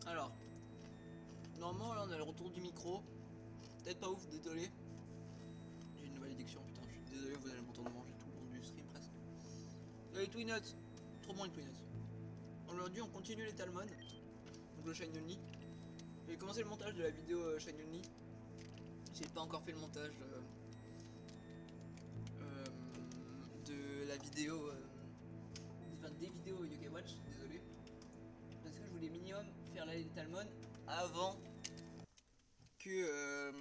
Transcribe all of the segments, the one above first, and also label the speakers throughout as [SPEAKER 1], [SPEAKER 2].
[SPEAKER 1] Alors, normalement là on a le retour du micro. Peut-être pas ouf, désolé. J'ai une nouvelle addiction, putain, je suis désolé, vous allez m'entendre manger tout le long du stream presque. Les Twinots, trop bon les Twinots. Aujourd'hui on continue les Talmon, donc le Shine Only. J'ai commencé le montage de la vidéo Shine Only. J'ai pas encore fait le montage de la vidéo, enfin des vidéos Yokai Watch, désolé. Parce que je voulais minimum faire la Talmon avant que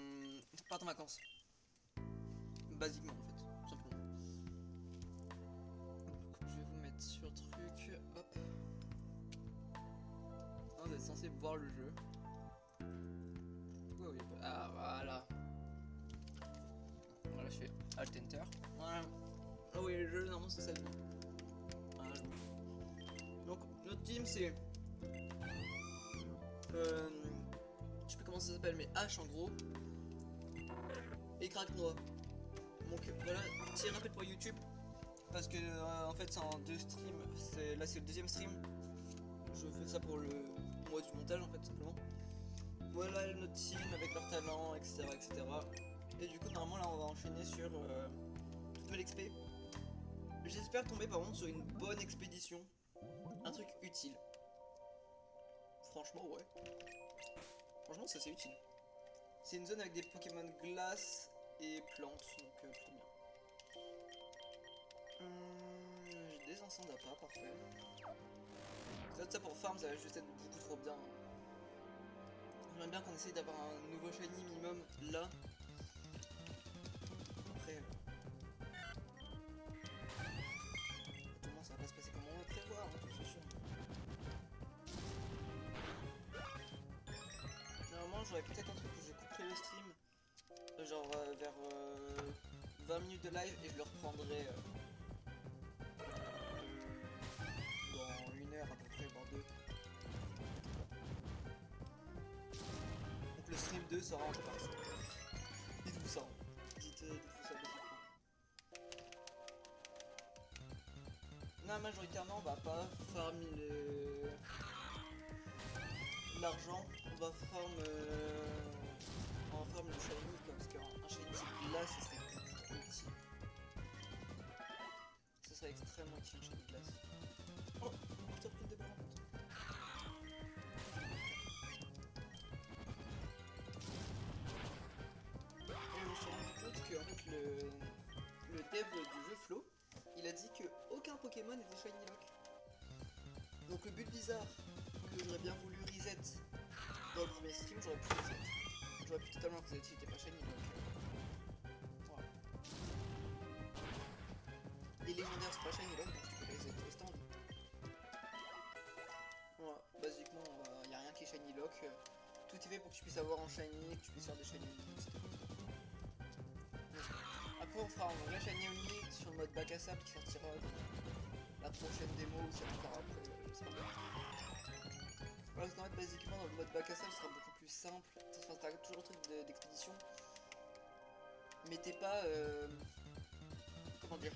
[SPEAKER 1] je parte en vacances. Basiquement en fait, tout simplement. Donc, je vais vous mettre sur truc, hop. Ah, vous êtes censé voir le jeu. Pourquoi oui, ah voilà. Voilà, je fais Alt Enter. Voilà. Ah oui, le jeu normalement c'est ça. Voilà, donc notre team c'est je sais plus comment ça s'appelle mais H en gros et Crack Noah. Donc voilà, petit rappel pour YouTube parce que en fait c'est en deux streams, là c'est le deuxième stream. Je fais ça pour le mois du montage en fait simplement. Voilà notre team avec leurs talents, etc., etc. Et du coup normalement là on va enchaîner sur toute nouvelle XP. J'espère tomber par contre sur une bonne expédition, un truc utile. Franchement ouais. Franchement ça c'est utile. C'est une zone avec des Pokémon glace et plantes, donc plutôt bien. J'ai des encens d'appât, parfait. Ça pour farm ça va juste être beaucoup trop bien. J'aimerais bien qu'on essaye d'avoir un nouveau shiny minimum là. Après, tout le monde ça va pas se passer comme on va prévoir, hein, tout c'est sûr. Normalement j'aurais peut-être un truc où je couperai le stream, genre vers 20 minutes de live et je le reprendrai dans une heure à peu près, voire deux. Donc le stream 2 sera en partie. Dites-vous ça. Dites-vous ça basiquement. Non, majoritairement on va pas farmer l'argent, on va farm le shiny quoi, parce qu'un shiny type glace ce serait beaucoup trop utile. Ce serait extrêmement utile un shiny glace. Oh, on tire plus de balles en fait. Et je me suis rendu compte que en fait le dev du jeu Flow, il a dit que aucun Pokémon n'était shiny lock. Donc le but bizarre que j'aurais bien voulu reset dans le premier stream, j'aurais pu reset. J'aurais pu totalement reset s'il était pas shiny donc voilà. Les légendaires c'est pas shiny lock donc tu peux les reset au stand. Voilà, basiquement y a rien qui est shiny lock. Tout est fait pour que tu puisses avoir un shiny, que tu puisses faire des shiny etc. Après on fera un vrai shiny only sur le mode bac à sable qui sortira dans la prochaine démo ou celle encore après, j'espère bien. Voilà, parce qu'en fait basiquement dans le mode bac à sable ce sera beaucoup plus simple, enfin t'as toujours le truc d'expédition, mais t'es pas, comment dire,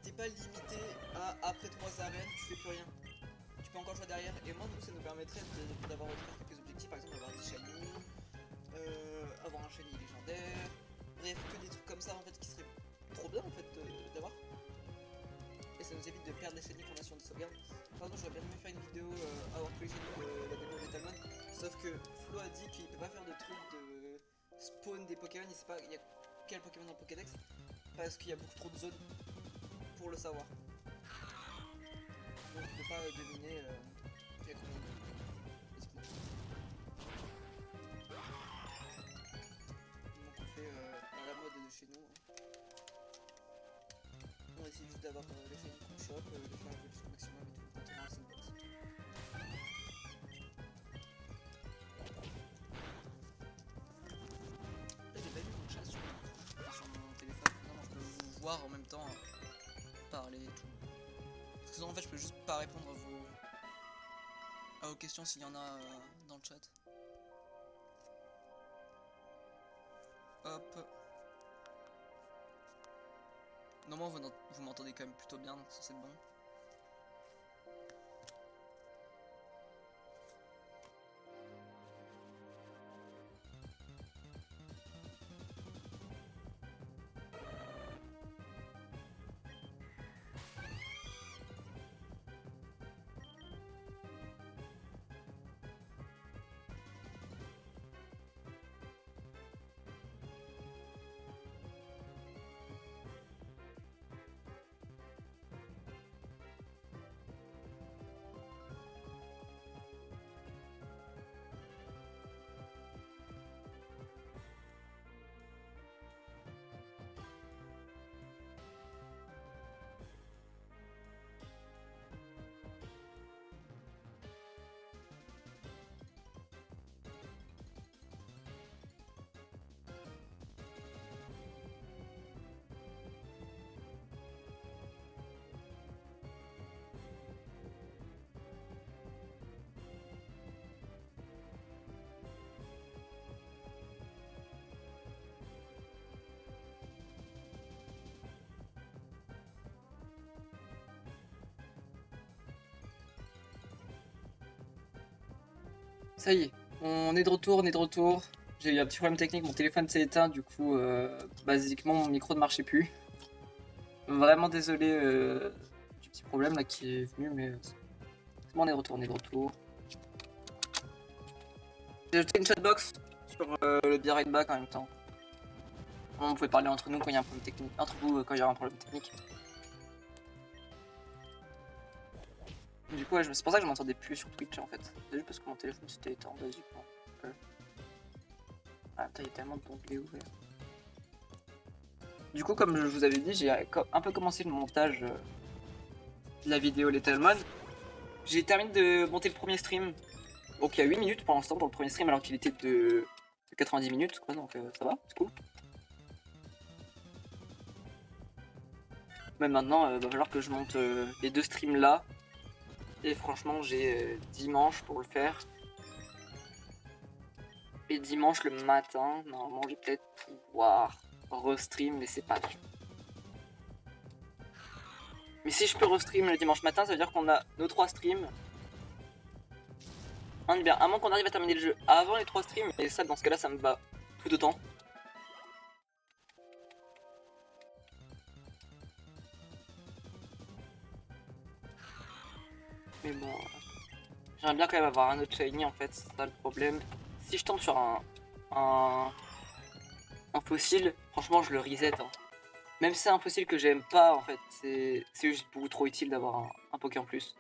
[SPEAKER 1] t'es pas limité à après 3 arènes tu fais plus rien. Tu peux encore jouer derrière, et moi nous ça nous permettrait d'avoir quelques objectifs, par exemple avoir des shiny, avoir un shiny légendaire, bref que des trucs comme ça en fait qui seraient trop bien en fait d'avoir. Et ça nous évite de perdre les shiny qu'on a sur des sauvegardes. Par exemple j'aurais bien aimé faire une vidéo avoir tous les shiny de la démo des Talmon, sauf que Flo a dit qu'il peut pas faire de trucs de spawn des Pokémon, il sait pas il y a quel Pokémon dans le Pokédex, parce qu'il y a beaucoup trop de zones pour le savoir. Donc je peux pas deviner quel combien de basiquement. Donc on fait à la mode de chez nous. Hein. On essaie juste d'avoir les shiny qu'on chope, les faire évoluer au maximum et tout quand on a un sandbox. Là j'ai pas vu mon chat sur mon téléphone. Non, je peux vous voir en même temps parler et tout. Parce que sinon en fait je peux juste pas répondre à vos questions s'il y en a dans le chat. Hop. Normalement vous m'entendez quand même plutôt bien, donc ça c'est bon. Ça y est, on est de retour, on est de retour. J'ai eu un petit problème technique, mon téléphone s'est éteint, du coup, basiquement, mon micro ne marchait plus. Vraiment désolé du petit problème là qui est venu, mais c'est bon, on est de retour, on est de retour. J'ai ajouté une chatbox sur le Behind Back en même temps. On pouvait parler entre nous quand il y a un problème technique, entre vous quand il y a un problème technique. Du coup, ouais, c'est pour ça que je m'entendais plus sur Twitch en fait. C'est juste parce que mon téléphone s'était éteint basiquement. Ah putain, il y a tellement d'onglets ouverts. Du coup, comme je vous avais dit, j'ai un peu commencé le montage de la vidéo Little Mod. J'ai terminé de monter le premier stream. Donc il y a 8 minutes pour l'instant dans le premier stream alors qu'il était de 90 minutes quoi, donc ça va, c'est cool. Mais maintenant, va falloir que je monte les deux streams là. Et franchement, j'ai dimanche pour le faire. Et dimanche le matin, normalement, je vais peut-être pouvoir restream, mais c'est pas sûr. Mais si je peux restream le dimanche matin, ça veut dire qu'on a nos 3 streams. On est bien, à moins qu'on arrive à terminer le jeu avant les 3 streams, et ça, dans ce cas-là, ça me va tout autant. Mais bon, j'aimerais bien quand même avoir un autre shiny en fait, c'est ça le problème. Si je tombe sur un fossile, franchement je le reset. Hein. Même si c'est un fossile que j'aime pas en fait, c'est juste beaucoup trop utile d'avoir un Poké en plus.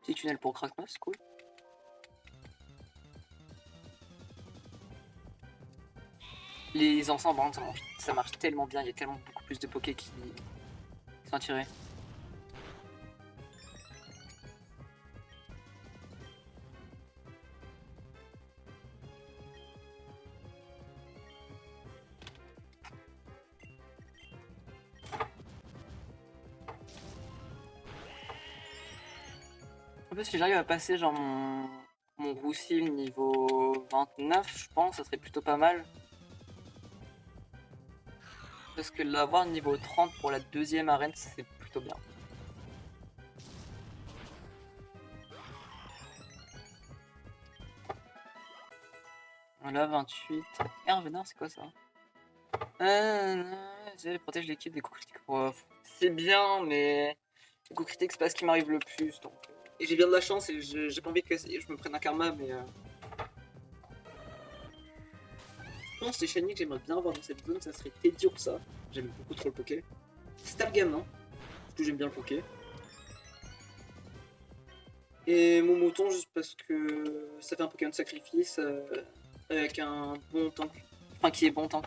[SPEAKER 1] Petit tunnel pour Krakma, c'est cool. Les ensembles, ça marche tellement bien, il y a tellement beaucoup plus de Poké qui sont attirés. En fait, si j'arrive à passer genre mon Roussil niveau 29, je pense, ça serait plutôt pas mal. Parce que l'avoir niveau 30 pour la deuxième arène, c'est plutôt bien. Voilà, 28. Et un vénard, c'est quoi ça? Protège l'équipe des coups critiques. C'est bien, mais les coups critiques, c'est pas ce qui m'arrive le plus. Donc... Et j'ai bien de la chance et j'ai pas envie que je me prenne un karma, mais. Je pense que les shiny que j'aimerais bien avoir dans cette zone, ça serait Teddiursa. J'aime beaucoup trop le Poké. Stargamin, parce que j'aime bien le Poké. Et mon mouton, juste parce que ça fait un Pokémon de sacrifice avec un bon tank. Enfin, qui est bon tank.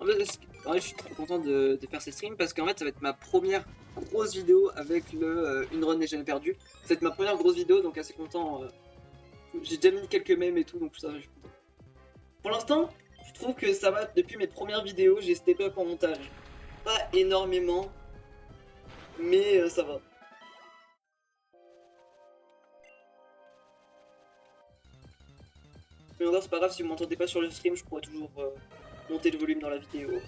[SPEAKER 1] En fait, je suis trop content de faire ces streams parce qu'en fait, ça va être ma première grosse vidéo avec une run des jamais perdu. Ça va être ma première grosse vidéo, donc assez content. J'ai déjà mis quelques mèmes et tout, donc ça, je suis content. Pour l'instant, je trouve que ça va. Depuis mes premières vidéos, j'ai step up en montage. Pas énormément, mais ça va. Mais encore, c'est pas grave, si vous m'entendez pas sur le stream, je pourrais toujours monter le volume dans la vidéo.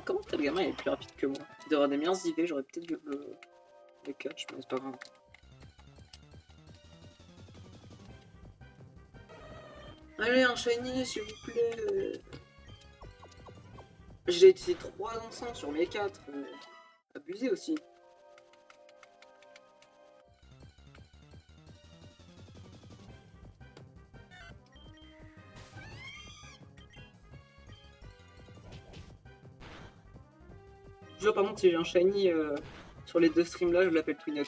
[SPEAKER 1] Comment t'as le gamin il est plus rapide que moi? Il doit avoir des meilleures idées, j'aurais peut-être dû le catch, mais c'est pas grave. Allez, un shiny, s'il vous plaît. J'ai utilisé 3 enceintes sur mes 4. Abusé aussi. Je vois par contre si j'ai un shiny sur les deux streams là, je l'appelle Twinot.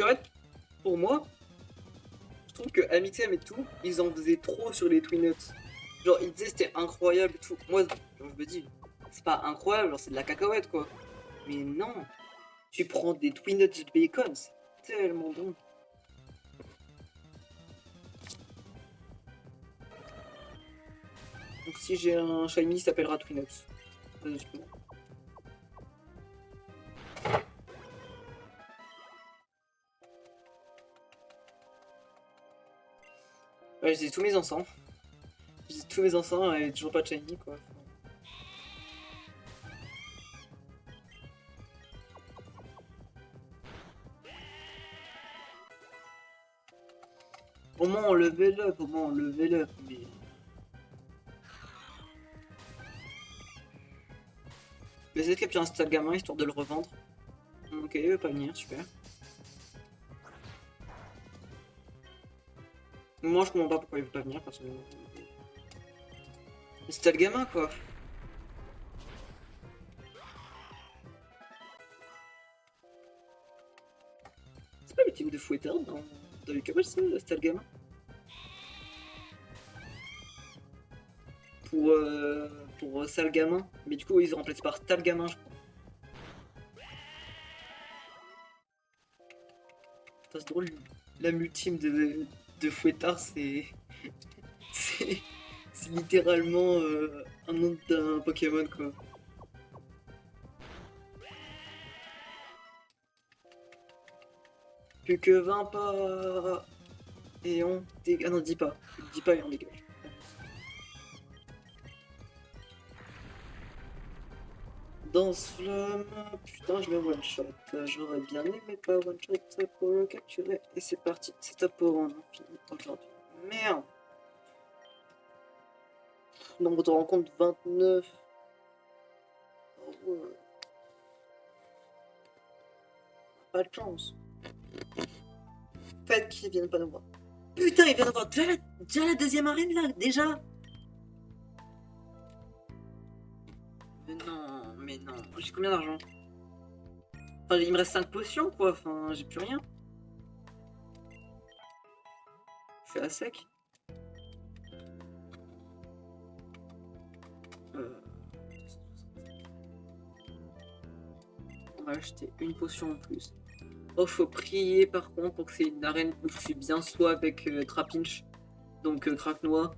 [SPEAKER 2] qu'en fait, pour moi, je trouve que Amixem et tout, ils en faisaient trop sur les Twin Nuts. Genre, ils disaient c'était incroyable et tout. Moi, genre, je me dis, c'est pas incroyable, genre c'est de la cacahuète quoi. Mais non, tu prends des Twin Nuts bacon, c'est tellement bon. Donc si j'ai un shiny, il s'appellera Twin Nuts. Logiquement. Ouais, j'ai tous mes encens. J'ai tous mes encens et toujours pas de shiny quoi. Au moins on level up, mais... Mais c'est de capturer un stade gamin histoire de le revendre. Ok, il veut pas venir, super. Moi je comprends pas pourquoi il veut pas venir, parce que... Stade gamin quoi. C'est pas le team de fouettard dans les cabages ça, stade gamin. Pour sale gamin. Mais du coup ils ont remplacé par Tal gamin je crois. C'est drôle, la multime de fouettard c'est... c'est littéralement un nom d'un Pokémon quoi. Plus que 20 pas... Et on dégage... Ah non, dis pas. Dis pas et on dégage. Dans Flamme... Putain, je me one-shot. J'aurais bien aimé pas one-shot pour le capturer. Et c'est parti. C'est top pour un infini aujourd'hui. Merde. Nombre de rencontres 29. Oh, ouais. Pas de chance. Faites qu'ils viennent pas nous voir. Putain, il vient d'avoir déjà la deuxième arène là, déjà. Mais non. J'ai combien d'argent? Enfin, il me reste 5 potions quoi, enfin, j'ai plus rien. Je suis à sec. On va acheter une potion en plus. Oh, faut prier par contre pour que c'est une arène où je suis bien soit avec Trapinch, donc Craquenois,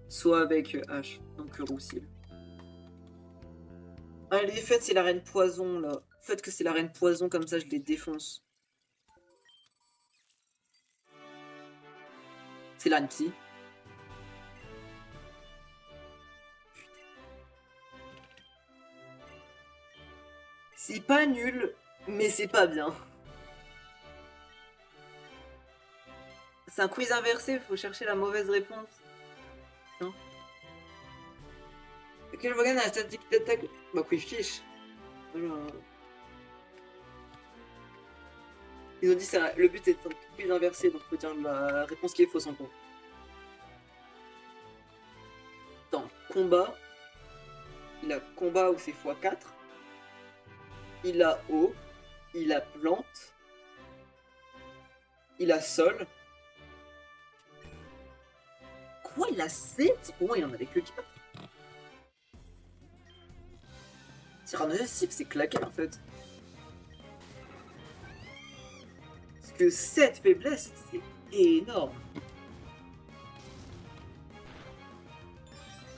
[SPEAKER 2] soit avec H, donc Roussil. Allez, faites c'est l'arène poison là. Faites que c'est l'arène poison comme ça je les défonce. C'est l'arène psy. C'est pas nul, mais c'est pas bien. C'est un quiz inversé, faut chercher la mauvaise réponse. Putain. Quel Pokémon a la statique d'attaque? Bah, quiz fiche. Voilà. Ils ont dit ça, le but est un quiz inversé, donc faut dire la réponse qui est fausse en gros. Dans combat, il a combat où c'est x4. Il a eau. Il a plante. Il a sol. Quoi, il a 7? Pour moi, il en avait que 4. Tyrannosaurus, c'est claqué en fait. Parce que 7 faiblesses, c'est énorme.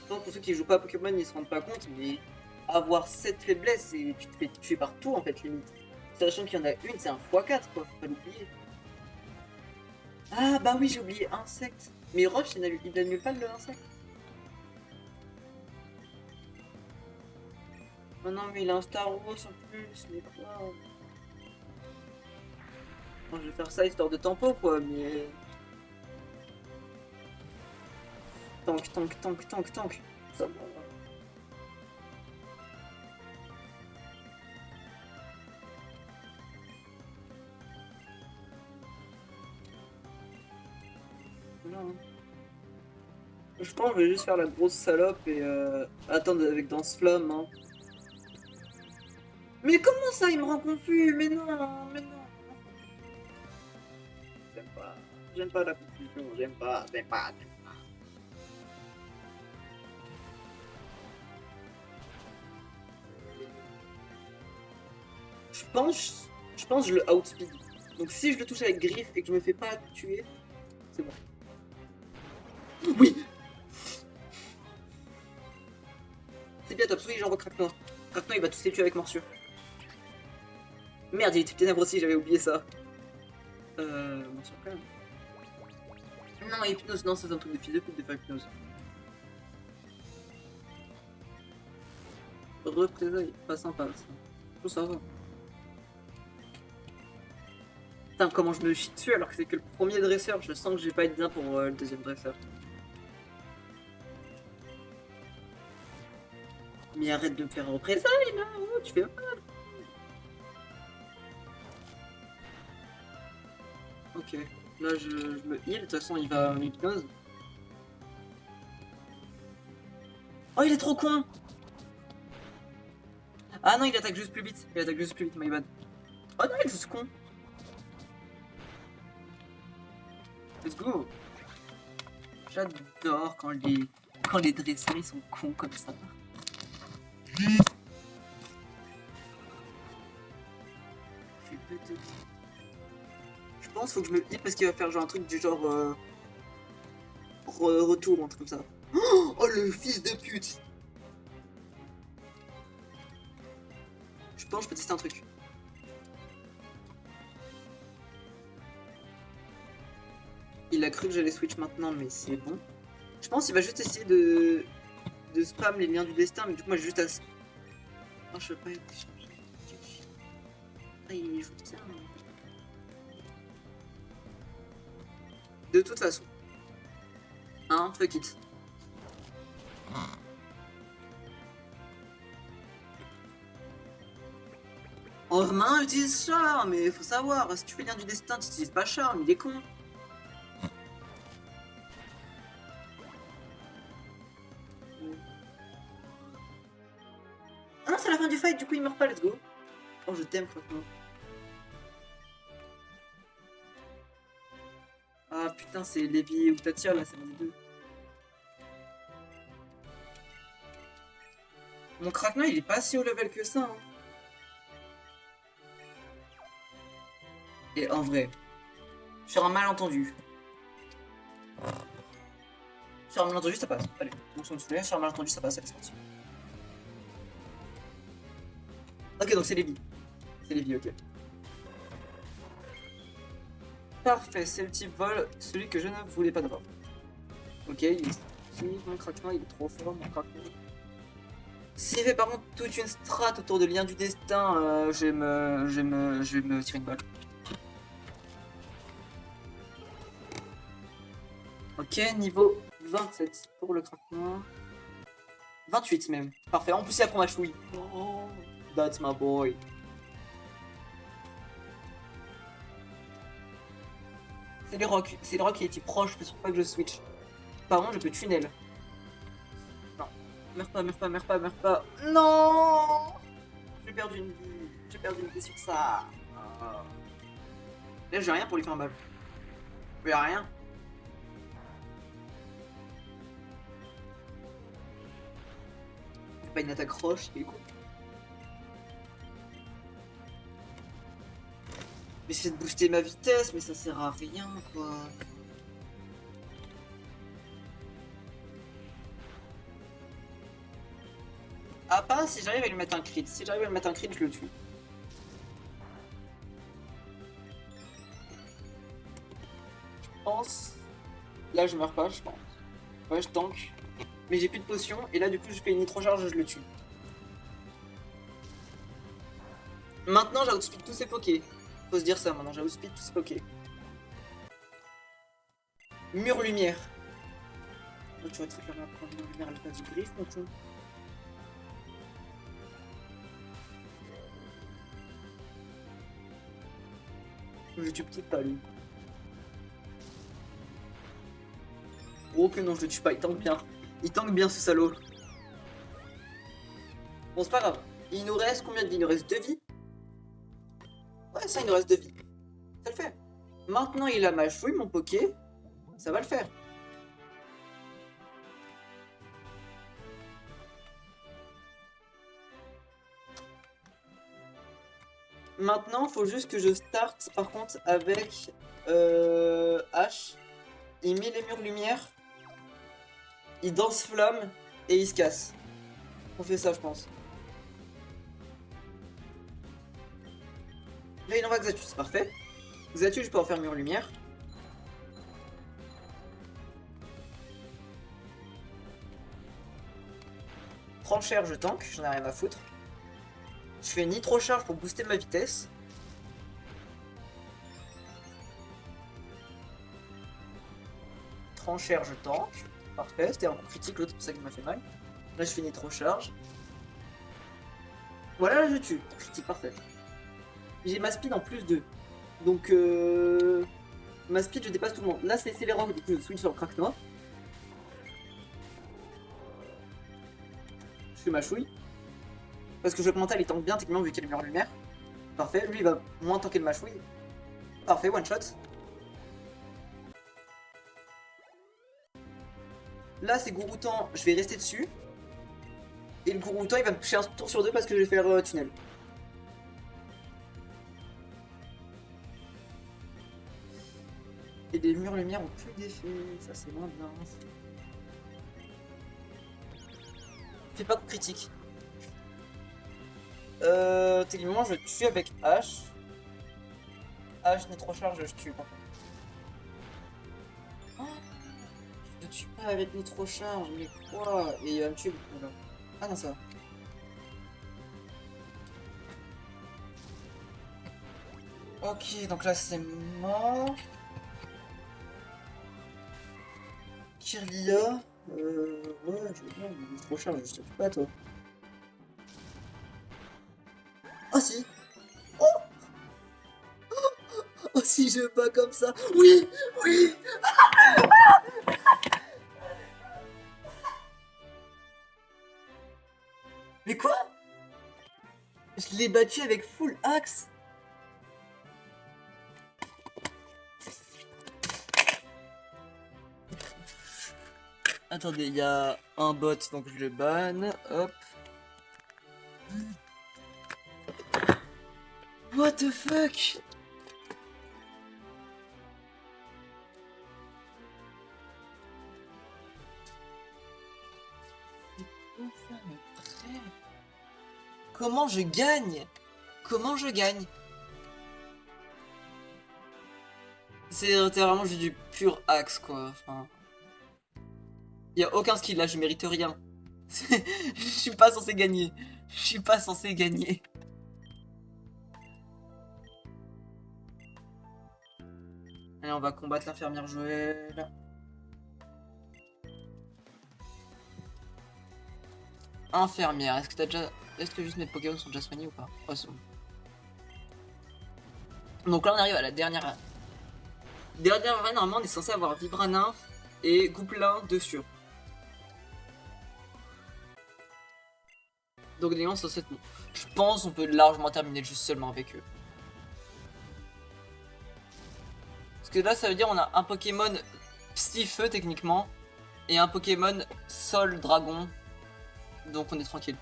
[SPEAKER 2] Donc, pour ceux qui jouent pas à Pokémon, ils se rendent pas compte, mais avoir 7 faiblesses, et tu te fais tuer par tout en fait, limite. Sachant qu'il y en a une, c'est un x4 quoi, faut pas l'oublier. Ah bah oui, j'ai oublié insecte. Mais Roche, il n'annule pas le insecte. Oh non, mais il a un Star Wars en plus, mais quoi? Bon, je vais faire ça histoire de tempo quoi, mais... Tank, tank, tank, tank, tank. Ça va. Non. Je pense que je vais juste faire la grosse salope et attendre avec Danse Flamme. Hein. Mais comment ça, il me rend confus? Mais non, mais non. J'aime pas la confusion, j'aime pas. Je pense que je le outspeed. Donc si je le touche avec griffe et que je me fais pas tuer, c'est bon. Oui. C'est bien top, oui j'envoie Kraknor. Kraknor il va tous les tuer avec morsure. Merde, il était ténèbres aussi, j'avais oublié ça. Morsure quand même. Non, hypnose, non, ça c'est un truc de fils de pute de faire hypnose. Représailles, pas sympa ça. Je ça va. Putain, comment je me chie dessus alors que c'est que le premier dresseur, je sens que je vais pas être bien pour le deuxième dresseur. Mais arrête de me faire représailles là, oh, tu fais mal. Ok, là je me heal, de toute façon il va en hypnose. Oh il est trop con. Ah non il attaque juste plus vite, my bad. Oh non il est juste con. Let's go. J'adore quand les dresseurs ils sont cons comme ça. Je pense faut que je me hit parce qu'il va faire genre un truc du genre retour ou un truc comme ça. Oh le fils de pute. Je pense que je peux tester un truc. Il a cru que j'allais switch maintenant mais c'est bon. Je pense qu'il va juste essayer de spam les liens du destin mais du coup moi j'ai juste à... Oh je peux pas être échangé. Ah il joue bien. De toute façon. Hein, fuck it. Romain utilise charme, mais faut savoir, si tu fais lien du destin, tu utilises pas charme, il est con. Ah non, c'est la fin du fight, du coup il meurt pas, let's go. Oh, je t'aime, franchement. Ah putain, c'est Lévi ou Tatia là, c'est l'un des deux. Mon Krakna il est pas si haut level que ça. Hein. Et en vrai, sur un malentendu. Sur un malentendu ça passe. Allez, on s'en souvient, sur un malentendu ça passe, allez c'est parti. Ok donc c'est Lévi. C'est Lévi, ok. Parfait, c'est le type vol, celui que je ne voulais pas d'abord. Ok, il est ici, mon Krakna il est trop fort, mon Krakna. S'il fait par contre toute une strat autour de lien du destin, je vais me tirer une balle. Ok, niveau 27 pour le Krakna. 28 même. Parfait, en plus il y a qu'on a chouï. Oh, that's my boy. C'est les rocks qui est proche, c'est pour pas que je switch. Par contre je peux tunnel. Non. Meurs pas. Non. J'ai perdu une vie sur ça. Ah. Là j'ai rien pour lui faire mal. Y'a rien. C'est pas une attaque roche, il est con. Mais c'est de booster ma vitesse, mais ça sert à rien quoi. Ah pas si j'arrive à lui mettre un crit. Si j'arrive à lui mettre un crit, je le tue. Je pense. Là je meurs pas, je pense. Ouais je tank. Mais j'ai plus de potions et là du coup je fais une nitro-charge et je le tue. Maintenant j'outspeed tous ces pokés. Faut se dire ça maintenant, j'outspeed tous ces pokés. Mur lumière. Oh, tu vas très clairement prendre mur lumière à la place du griffe mon con. Je tue peut-être pas lui. Oh que non je le tue pas, il tank bien. Il tank bien ce salaud. Bon c'est pas grave. Il nous reste combien de vies? Il nous reste 2 vies. Ouais ça il nous reste 2 vies. Ça le fait. Maintenant, il a ma chouille, mon Poké. Ça va le faire. Maintenant, faut juste que je starte, par contre, avec H. Il met les murs lumière. Il danse flamme. Et il se casse. On fait ça, je pense. Là, il envoie Xatu, c'est parfait. Xatu, je peux en faire mur lumière. Tranchère, je tank, j'en ai rien à foutre. Je fais nitro charge pour booster ma vitesse. Tranchère, je tank. Parfait, c'était un coup critique, l'autre, c'est pour ça qu'il m'a fait mal. Là, je fais nitro charge. Voilà, là, je tue. Critique, parfait. J'ai ma speed en plus 2. Donc, ma speed, je dépasse tout le monde. Là, c'est les rangs, du coup, je switch sur le crack noir. Je fais ma chouille. Parce que je mental, il tank bien, techniquement, vu qu'il y a le mur lumière. Parfait, lui, il va moins tanker le machouille. Parfait, one shot. Là, c'est Gouroutan, je vais rester dessus. Et le Gouroutan, il va me toucher un tour sur 2 parce que je vais faire tunnel. Et les murs lumière ont plus d'effet, ça c'est moins bien. Fais pas coup critique. Techniquement, je tue avec H. H n'est trop charge, je tue par contre. Oh, je tue pas avec nitro charge, mais quoi? Et il va me tuer beaucoup là. Ah non, ça va. Ok, donc là c'est mort. Kirlia. Ouais, je veux bien, mais nitro charge, je te tue pas toi. Ah si! Oh si je bats comme ça! Oui! Oui! Mais quoi? Je l'ai battu avec full axe! Attendez, il y a un bot, donc je le banne. Hop. What the fuck? Comment je gagne? Comment je gagne? C'est vraiment juste du pur axe quoi. Enfin, y a aucun skill là, je mérite rien. Je suis pas censé gagner. Je suis pas censé gagner. Allez, on va combattre l'infirmière Joël. Infirmière, est-ce que t'as déjà. Est-ce que juste mes Pokémon sont déjà soignés ou pas? Oh, c'est bon. Donc là on arrive à la dernière. Dernière arène, normalement on est censé avoir Vibranin et Gouplin dessus. Donc les gens sont censés être. Je pense on peut largement terminer juste seulement avec eux. Parce que là ça veut dire on a un Pokémon Psy-Feu techniquement et un Pokémon Sol Dragon. Donc on est tranquille.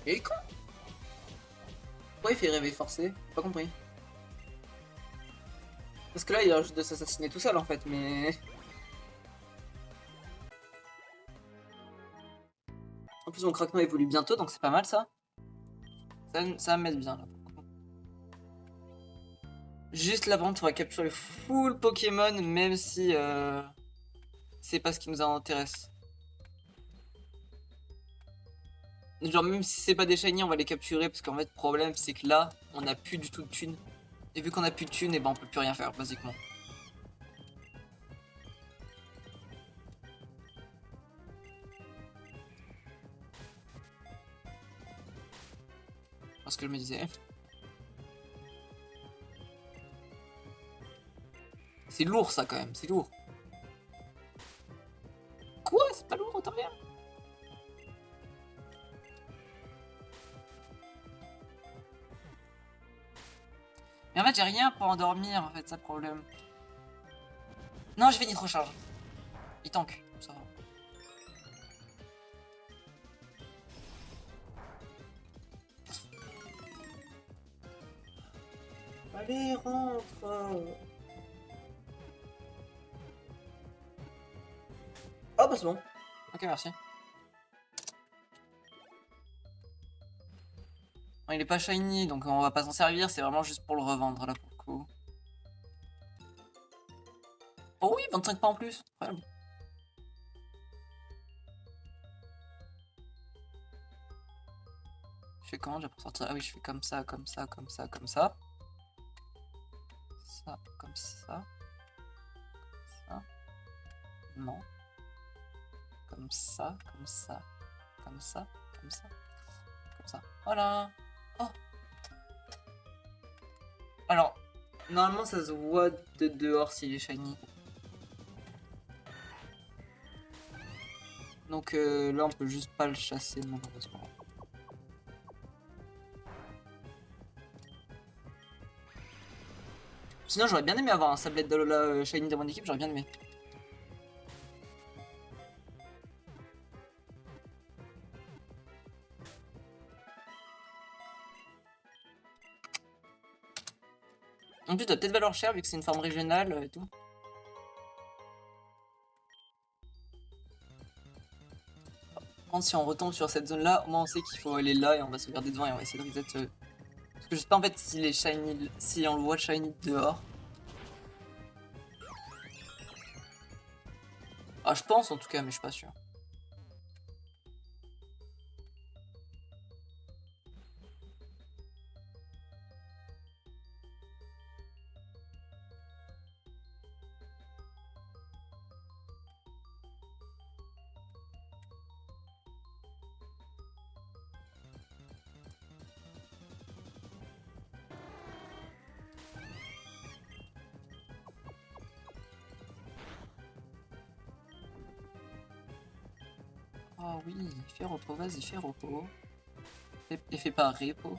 [SPEAKER 2] Et con. Pourquoi il fait rêver forcé? Pas compris. Parce que là il a juste de s'assassiner tout seul en fait, mais... En plus mon Cracknoir évolue bientôt, donc c'est pas mal ça. Ça m'aide bien là. Juste là, par contre, on va capturer full Pokémon, même si c'est pas ce qui nous intéresse. Genre, même si c'est pas des shiny, on va les capturer parce qu'en fait, le problème c'est que là, on a plus du tout de thunes. Et vu qu'on a plus de thunes, et ben on peut plus rien faire, basiquement. Parce que je me disais. C'est lourd ça quand même, c'est lourd. Quoi? C'est pas lourd, autant rien.
[SPEAKER 1] Mais en fait, j'ai rien pour endormir, en fait, ça le problème. Non, j'ai fini de recharge. Il tank, ça va.
[SPEAKER 2] Allez, rentre. Ah bah c'est bon.
[SPEAKER 1] Ok, merci. Il est pas shiny, donc on va pas s'en servir, c'est vraiment juste pour le revendre là pour le coup. Oh oui, 25 pas en plus. Incroyable. Je fais comment déjà pour sortir? Ah oui, je fais comme ça, comme ça, comme ça, comme ça. Ça, comme ça. Ça. Non. Comme ça, comme ça, comme ça, comme ça, comme ça. Voilà. Oh. Alors, normalement ça se voit de dehors s'il est shiny. Donc là on peut juste pas le chasser malheureusement. Sinon j'aurais bien aimé avoir un sablette d'Alola shiny dans mon équipe, j'aurais bien aimé. En plus, ça doit peut-être valoir cher vu que c'est une forme régionale et tout. Par contre, si on retombe sur cette zone-là, au moins on sait qu'il faut aller là et on va sauvegarder devant et on va essayer de reset. Parce que je sais pas en fait s'il est shiny, si on le voit shiny dehors. Ah, je pense en tout cas, mais je suis pas sûr. Ah oui, fais repos, vas-y, fais repos. Et fais pas repo.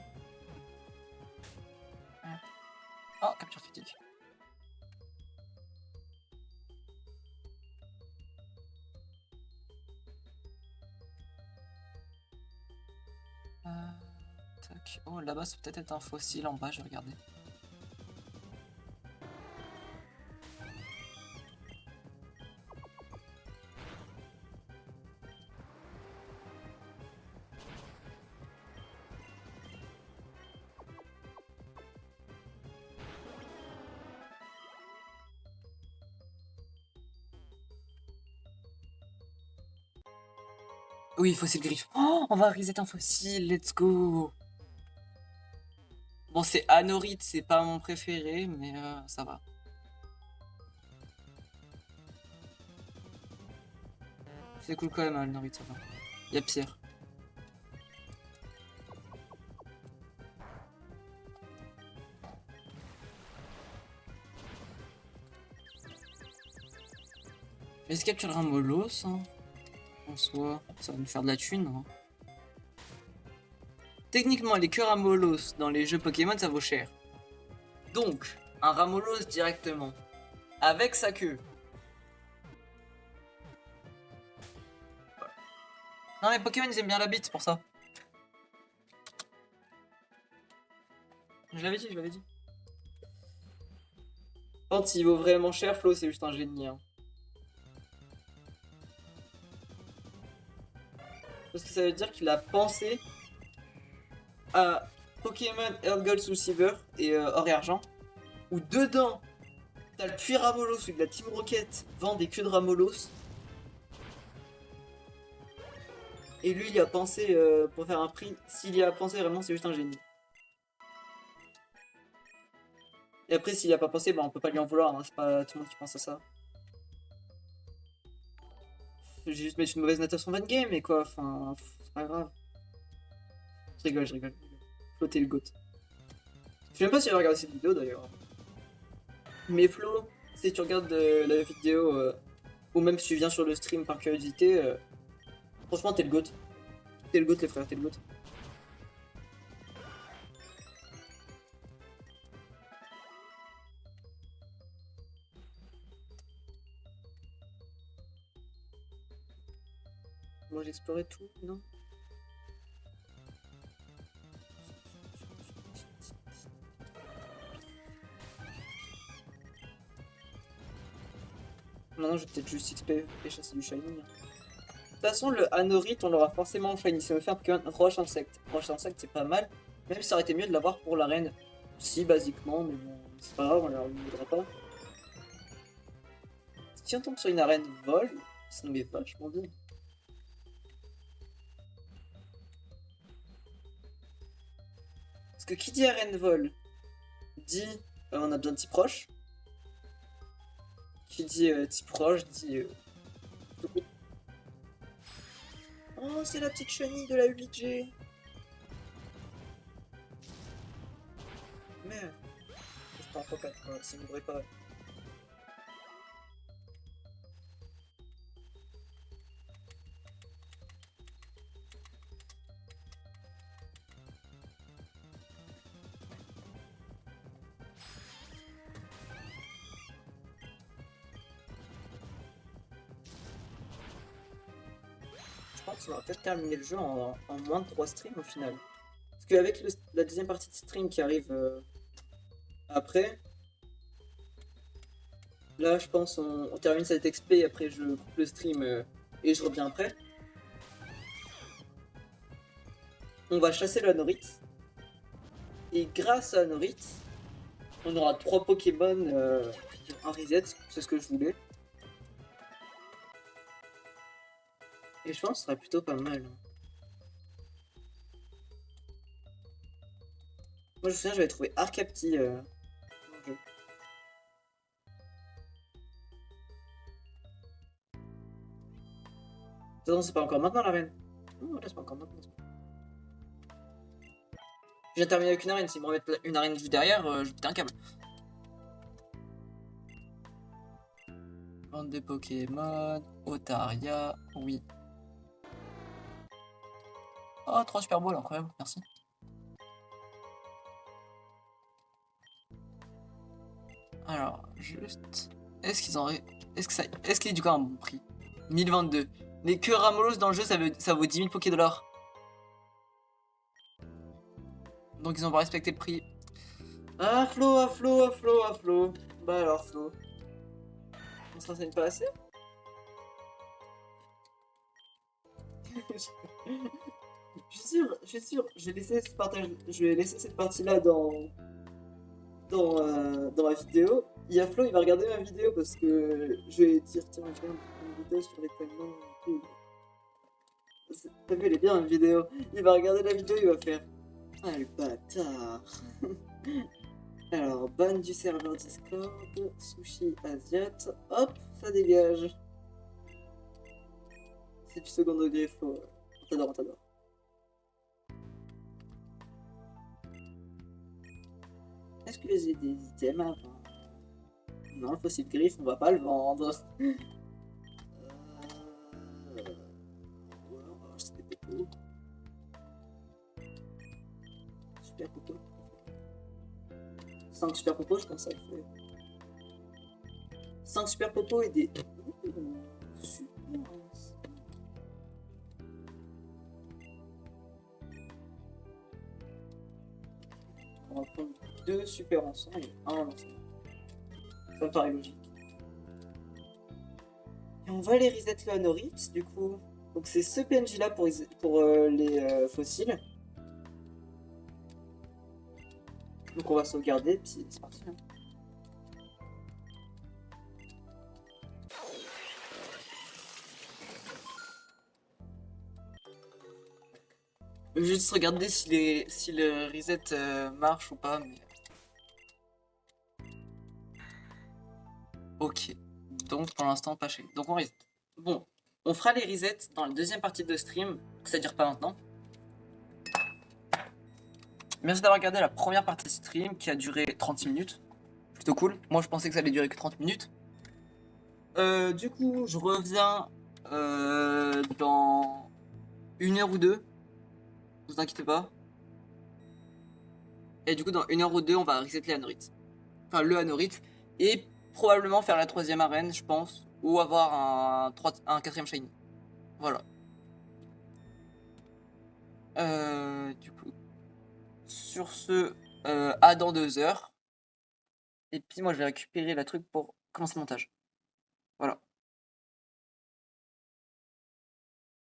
[SPEAKER 1] Oh, capture critique. Tac. Oh, là-bas, c'est peut-être un fossile en bas, je vais regarder. Oui, fossile griffe. Oh, on va reset un fossile, let's go. Bon, c'est Anorite, c'est pas mon préféré, mais ça va. C'est cool quand même, Anorite, ça va. Y'a pire. Mais est-ce capturer un Molos, hein, en soi, ça va nous faire de la thune. Hein. Techniquement, les queues Ramolos dans les jeux Pokémon, ça vaut cher. Donc, un Ramolos directement, avec sa queue. Non mais Pokémon ils aiment bien la bite, c'est pour ça. Je l'avais dit, je l'avais dit. Quand il vaut vraiment cher, Flo c'est juste un génie. Hein. Parce que ça veut dire qu'il a pensé à Pokémon Earth Gold Soul Silver et Or et Argent. Où dedans, t'as le puits Ramolos où la Team Rocket vend des queues de Ramolos. Et lui il y a pensé pour faire un prix. S'il y a pensé vraiment c'est juste un génie. Et après s'il y a pas pensé, bah on peut pas lui en vouloir, hein. C'est pas tout le monde qui pense à ça. J'ai juste mettre une mauvaise note à son van game et quoi, enfin c'est pas grave. Je rigole, je rigole. Flo t'es le goat. Je sais même pas si j'ai regardé cette vidéo d'ailleurs. Mais Flo, si tu regardes la vidéo ou même si tu viens sur le stream par curiosité, franchement t'es le goat. T'es le goat les frères, t'es le goat.
[SPEAKER 2] Moi j'ai exploré tout, non? Maintenant je vais peut-être juste XP et chasser du shiny. De toute façon le Anorith on l'aura forcément en shiny. Ça me fait un Pokémon Roche Insecte. Roche Insecte c'est pas mal. Même si ça aurait été mieux de l'avoir pour l'arène. Si basiquement, mais bon, c'est pas grave, on ne voudra pas. Si on tombe sur une arène vol, ça nous met vachement bien. Parce que qui dit arène vol dit on a besoin de type proche. Qui dit type proche dit. Oh, c'est la petite chenille de la 8G. Merde. C'est pas un Pokémon, c'est une vraie pas. Je pense qu'on va peut-être terminer le jeu en moins de 3 streams au final. Parce qu'avec la deuxième partie de stream qui arrive après, là je pense on termine cette XP et après je coupe le stream et je reviens après. On va chasser le Anorith. Et grâce à Anorith, on aura 3 Pokémon, un reset, c'est ce que je voulais. Et je pense que ce serait plutôt pas mal. Moi je me souviens j'avais trouvé Arcapti dans le jeu. De toute façon c'est pas encore maintenant l'arène. Non là c'est pas encore maintenant. Je viens de terminer avec une arène, s'ils me remettent une arène juste derrière, je pète un câble. Bande de Pokémon, Otaria, oui. Oh, 3 Super Balls, incroyable, merci. Alors, juste... Est-ce qu'ils ont... Est-ce qu'il est du coup un bon prix? 1022. Les que Ramolos dans le jeu, ça vaut 10 000 Pokédollars. Donc ils ont pas respecté le prix. Ah Flo, ah Flo, ah Flo, ah Flo. Bah alors Flo. On se renseigne pas assez? Je suis sûr, je vais laisser cette partie-là dans ma vidéo. Il y a Flo, il va regarder ma vidéo parce que je vais dire tiens, je vais une vidéo sur l'étonnement et tout. T'as vu, elle est bien une vidéo. Il va regarder la vidéo, il va faire ah le bâtard. Alors, ban du serveur Discord, sushi asiat, hop, ça dégage. C'est du second degré, Flo. On t'adore, on t'adore. Est-ce que j'ai des items à vendre? Non, le fossile griffe, on va pas le vendre. Ouais, on va acheter des popos. Super popo. 5 super popos, je pense que ça le fait. 5 super popos et des... Super. On va prendre 2 super ensemble et 1 ensemble. Ça me paraît logique. Et on va les reset le Anorith, du coup. Donc c'est ce PNJ là pour les fossiles. Donc on va sauvegarder, puis c'est parti. Hein. Je vais juste regarder si le reset marche ou pas. Mais... Ok. Donc pour l'instant pas cher. Donc on reset. Bon, on fera les resets dans la deuxième partie de stream, c'est-à-dire pas maintenant. Merci d'avoir regardé la première partie de stream qui a duré 36 minutes. Plutôt cool. Moi je pensais que ça allait durer que 30 minutes. Du coup, je reviens dans 1 heure ou 2. Ne vous inquiétez pas. Et du coup, dans 1 heure ou 2, on va reset les Anorith. Enfin, le Anorith. Et probablement faire la 3ème arène, je pense. Ou avoir un 4ème shiny. Voilà.
[SPEAKER 1] Du coup, sur ce, à dans 2 heures. Et puis moi, je vais récupérer la truc pour commencer le montage.